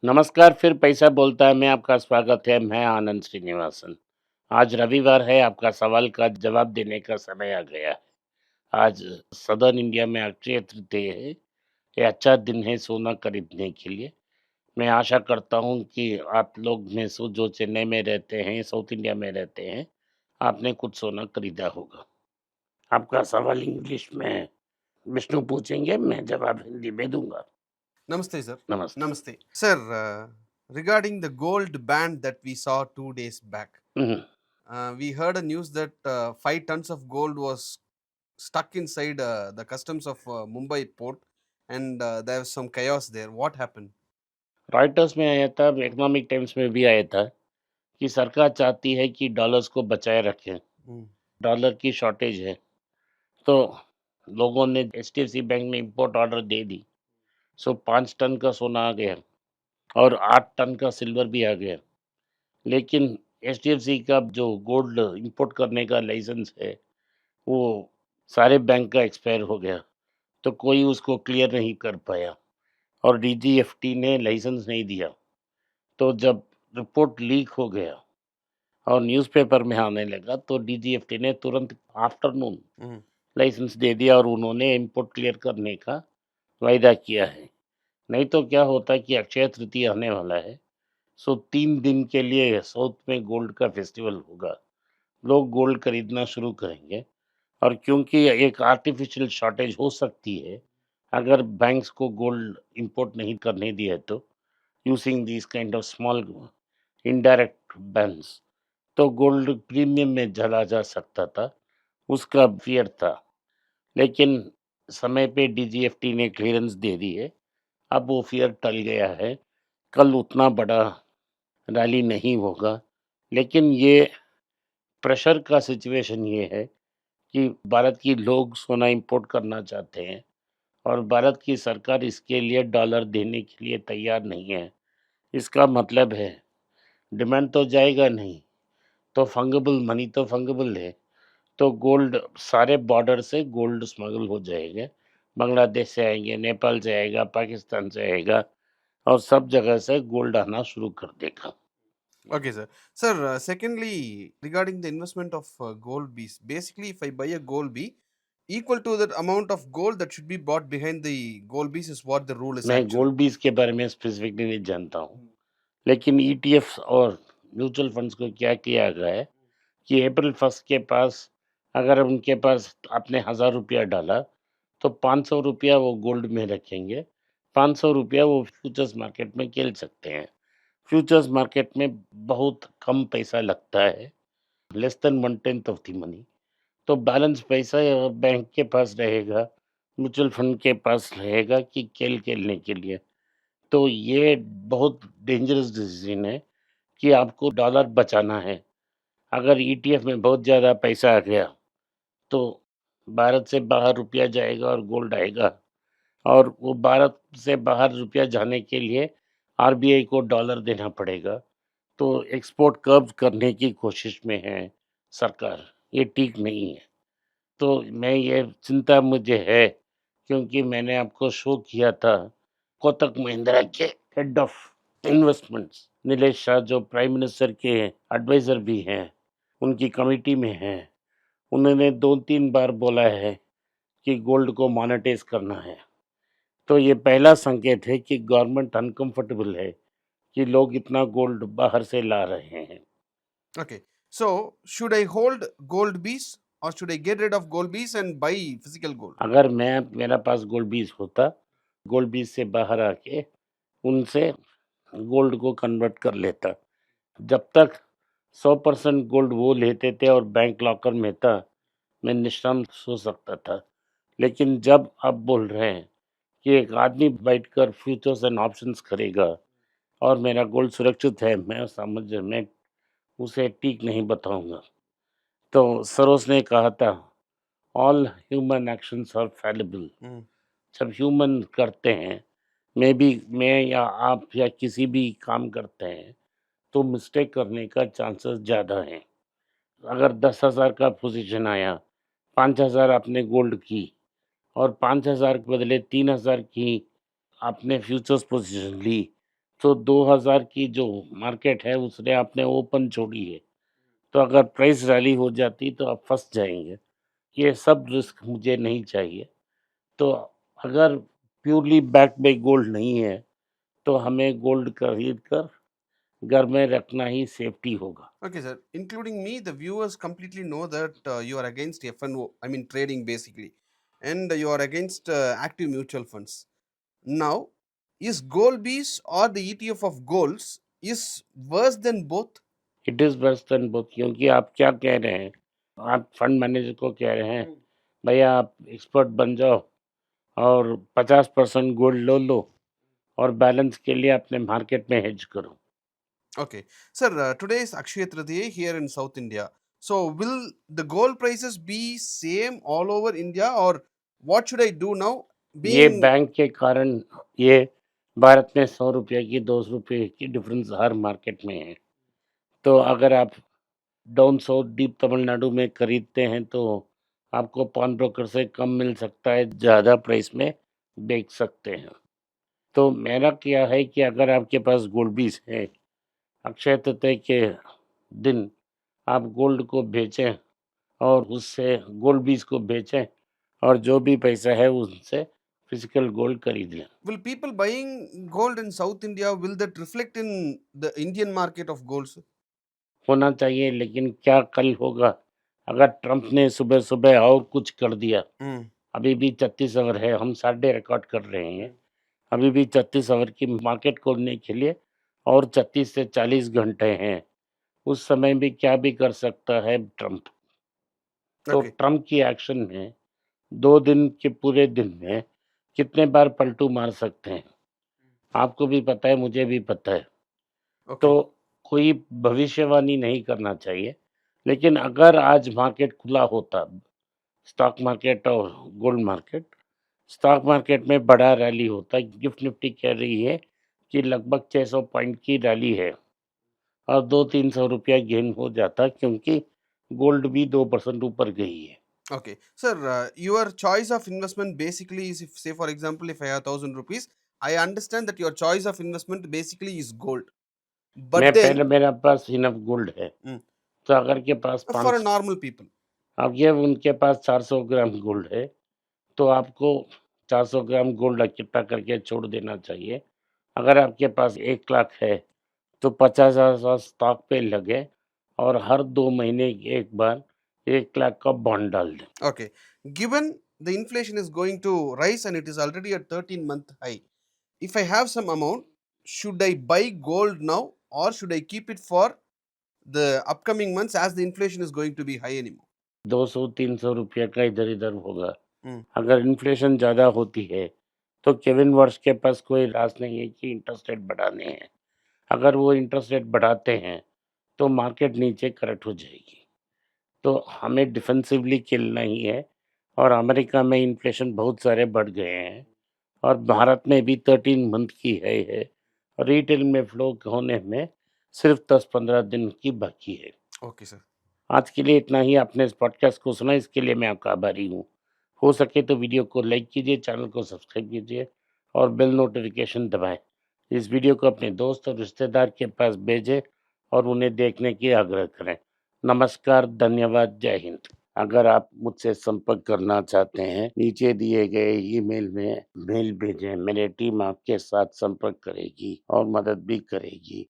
नमस्कार, फिर पैसा बोलता है में आपका स्वागत है। मैं आनंद श्रीनिवासन। आज रविवार है, आपका सवाल का जवाब देने का समय आ गया है। आज सदर्न इंडिया में अक्षय तृतीया है। ये अच्छा दिन है सोना खरीदने के लिए। मैं आशा करता हूँ कि आप लोग में से जो चेन्नई में रहते हैं, साउथ इंडिया में रहते हैं, आपने कुछ सोना खरीदा होगा। आपका सवाल इंग्लिश में है। विष्णु पूछेंगे, मैं जवाब हिंदी में दूँगा। Namaste, sir. नमस्ते। Namaste. Sir, regarding the gold ban that we saw 2 days back, hmm, we heard a news that 5 tons of gold was stuck inside the customs of Mumbai port, and there was some chaos there. What happened? Reuters में आया था, economic times में भी आया था कि सरकार चाहती है कि डॉलर्स को बचाए रखें। Mm. डॉलर की शॉर्टेज है, तो लोगों ने एचडीएफसी बैंक में इंपोर्ट ऑर्डर दे दी। सो 5 टन का सोना आ गया और 8 टन का सिल्वर भी आ गया। लेकिन एचडीएफसी का जो गोल्ड इंपोर्ट करने का लाइसेंस है, वो सारे बैंक का एक्सपायर हो गया, तो कोई उसको क्लियर नहीं कर पाया और डीजीएफटी ने लाइसेंस नहीं दिया। तो जब रिपोर्ट लीक हो गया और न्यूज़पेपर में आने लगा, तो डीजीएफटी ने तुरंत आफ्टरनून Mm. लाइसेंस दे दिया और उन्होंने इंपोर्ट क्लियर करने का वायदा किया है। नहीं तो क्या होता कि अक्षय तृतीया आने वाला है, सो 3 दिन के लिए साउथ में गोल्ड का फेस्टिवल होगा। लोग गोल्ड खरीदना शुरू करेंगे और क्योंकि एक आर्टिफिशियल शॉर्टेज हो सकती है, अगर बैंक्स को गोल्ड इंपोर्ट नहीं करने दिया तो, using this kind of small indirect bans, तो गोल्ड प्रीमियम में चला जा सकता था, उसका फ़ियर था। लेकिन समय पे डीजीएफटी ने क्लीयरेंस दे दी है, अब वो फ़ियर टल गया है। कल उतना बड़ा रैली नहीं होगा, लेकिन ये प्रेशर का सिचुएशन ये है कि भारत की लोग सोना इंपोर्ट करना चाहते हैं और भारत की सरकार इसके लिए डॉलर देने के लिए तैयार नहीं है। इसका मतलब है डिमांड तो जाएगा नहीं, तो फंगेबल मनी तो फंगेबल है। तो गोल्ड सारे बॉर्डर से गोल्ड स्मगल हो जाएगा। बांग्लादेश से आएँगे, नेपाल से आएगा, पाकिस्तान से आएगा और सब जगह से गोल्ड आना शुरू कर देगा। Okay, sir. Sir, secondly, regarding the investment of gold bees, basically, if I buy a gold bee, equal to that amount of gold that should be bought behind the gold bees is what the rule is मैं actually. Gold बीज के बारे में specifically नहीं जानता हूँ, लेकिन ETFs और म्यूचुअल फंड्स को क्या किया गया है कि अप्रैल 1 के पास अगर उनके पास आपने ₹1000 डाला, तो ₹500 वो गोल्ड में रखेंगे, ₹500 वो फ्यूचर्स मार्केट में खेल सकते हैं। फ्यूचर्स मार्केट में बहुत कम पैसा लगता है, less than 1/10 of the money. तो बैलेंस पैसा बैंक के पास रहेगा, म्यूचुअल फंड के पास रहेगा कि खेलने के लिए। तो ये बहुत डेंजरस डिसीजन है कि आपको डॉलर बचाना है। अगर ईटीएफ में बहुत ज़्यादा पैसा आ गया, तो भारत से बाहर रुपया जाएगा और गोल्ड आएगा और वो भारत से बाहर रुपया जाने के लिए आरबीआई को डॉलर देना पड़ेगा। तो एक्सपोर्ट कर्व करने की कोशिश में है सरकार, ये ठीक नहीं है। तो मैं ये चिंता मुझे है क्योंकि मैंने आपको शो किया था कोटक महिंद्रा के head of investments Nilesh Shah जो प्राइम मिनिस्टर के एडवाइज़र भी हैं, उनकी कमिटी में हैं। उन्होंने 2-3 बार बोला है कि गोल्ड को मोनेटाइज़ करना है। तो ये पहला संकेत है कि गवर्नमेंट अनकम्फर्टेबल है कि लोग इतना गोल्ड बाहर से ला रहे हैं। Okay. So, should I hold gold bees or should I get rid of gold bees and buy physical gold? अगर मैं मेरा पास गोल्ड बीज होता, गोल्ड बीज से बाहर आके उनसे गोल्ड को कन्वर्ट कर लेता। जब तक 100% गोल्ड वो लेते थे और बैंक लॉकर में था, मैं निश्चिंत सो सकता था। लेकिन जब आप बोल रहे हैं कि एक आदमी बैठकर फ्यूचर्स एंड ऑप्शंस करेगा और मेरा गोल्ड सुरक्षित है, मैं उसे ठीक नहीं बताऊँगा। तो सरोज ने कहा था, all human actions are fallible. Mm. जब ह्यूमन करते हैं, मैं या आप या किसी भी काम करते हैं, तो मिस्टेक करने का चांसेस ज़्यादा हैं। अगर 10,000 का पोज़ीशन आया, 5,000 आपने गोल्ड की और 5,000 के बदले 3,000 की आपने फ्यूचर्स पोज़ीशन ली, तो 2000 की जो मार्केट है उसने आपने ओपन छोड़ी है, तो अगर प्राइस रैली हो जाती तो आप फँस जाएँगे। ये सब रिस्क मुझे नहीं चाहिए। तो अगर प्योरली बैक्ड बाय गोल्ड नहीं है, तो हमें गोल्ड खरीद कर घर में रखना ही सेफ्टी होगा। Okay, sir. Including me, the viewers completely know that you are against FNO, I mean trading basically, and you are against active mutual funds. Now, is gold bees or the ETF of golds is worse than both? It is worse than both, क्योंकि आप क्या कह रहे हैं? आप fund manager को कह रहे हैं, भैया आप एक्सपर्ट बन जाओ और 50% गोल्ड लो और बैलेंस के लिए अपने मार्केट में हेज करो। Okay, sir. Today is Akshaya Tritiya here in South India. So, will the gold prices be same all over India, or what should I do now? ये Being बैंक के कारण ये भारत में ₹100 की ₹2 की डिफरेंस हर market में है। तो अगर आप डाउन साउथ डीप तमिलनाडु में खरीदते हैं तो आपको पान ब्रोकर से कम मिल सकता है, ज़्यादा प्राइस में बेच सकते हैं। तो मेरा क्या है कि अगर आपके पास गोल्ड बीस है, अक्षय तृतीया के दिन आप गोल्ड को बेचें और उससे गोल्ड बीस को बेचें और जो भी पैसा है उनसे फिजिकल गोल्ड खरीद लें। will people buying gold in South India will that reflect in the Indian market of gold, sir? होना चाहिए, लेकिन क्या कल होगा? अगर ट्रंप ने सुबह-सुबह और कुछ कर दिया, Mm. अभी भी 36 आवर है, हम संडे रिकॉर्ड कर रहे हैं। अभी भी 36 आवर की मार्केट खोलने के लिए और 36 से 40 घंटे हैं। उस समय भी क्या भी कर सकता है ट्रंप। तो Okay. ट्रंप की एक्शन में 2 दिन के पूरे दिन में कितने बार पलटू मार सकते हैं, आपको भी पता है, मुझे भी पता है। तो Okay. कोई भविष्यवाणी नहीं करना चाहिए। लेकिन अगर आज मार्केट खुला होता, स्टॉक मार्केट और गोल्ड मार्केट, स्टॉक मार्केट में बड़ा रैली होता। गिफ्ट निफ्टी कह रही है कि लगभग 600 पॉइंट की रैली है और 200-300 रुपया गेन हो जाता, क्योंकि गोल्ड भी 2% ऊपर गई है। Okay. Sir, your choice of investment basically is, if, say, for example, if I have 1,000 rupees, I understand that your choice of investment basically is gold. मैं But then, पहले मेरा पास इनफ गोल्ड है, mm, तो अगर के पास for a 500, normal people, अब ये उनके पास 400 ग्राम गोल्ड है, तो आपको 400 ग्राम गोल्ड इकट्ठा करके छोड़ देना चाहिए। अगर आपके पास 1 लाख है, तो 50,000 स्टॉक पे लगे और हर 2 महीने एक बार 1 लाख का बॉन्ड डाल दें। okay, given the inflation is going to rise and it is already at 13-month high, if I have some amount, should I buy gold now or should I keep it for the upcoming months as the inflation is going to be high anymore? 200-300 रुपये का इधर-इधर होगा। Mm. अगर inflation ज़्यादा होती है, तो Kevin Wars के पास कोई राज नहीं है कि इंटरेस्ट रेट बढ़ाने हैं। अगर वो इंटरेस्ट रेट बढ़ाते हैं, तो मार्केट नीचे करेक्ट हो जाएगी। तो हमें डिफेंसिवली खेलना ही है और अमेरिका में इन्फ्लेशन बहुत सारे बढ़ गए हैं और भारत में भी 13 मंथ की है और रिटेल में फ्लो होने में सिर्फ 10-15 दिन की बाकी है। Okay, sir. आज के लिए इतना ही। आपने इस पॉडकास्ट को सुना, इसके लिए मैं आपका आभारी हूँ। हो सके तो वीडियो को लाइक कीजिए, चैनल को सब्सक्राइब कीजिए और बेल नोटिफिकेशन दबाएँ। इस वीडियो को अपने दोस्त और रिश्तेदार के पास भेजें और उन्हें देखने की आग्रह करें। नमस्कार, धन्यवाद, जय हिंद। अगर आप मुझसे संपर्क करना चाहते हैं, नीचे दिए गए ईमेल में मेल भेजें। मेरी टीम आपके साथ संपर्क करेगी और मदद भी करेगी।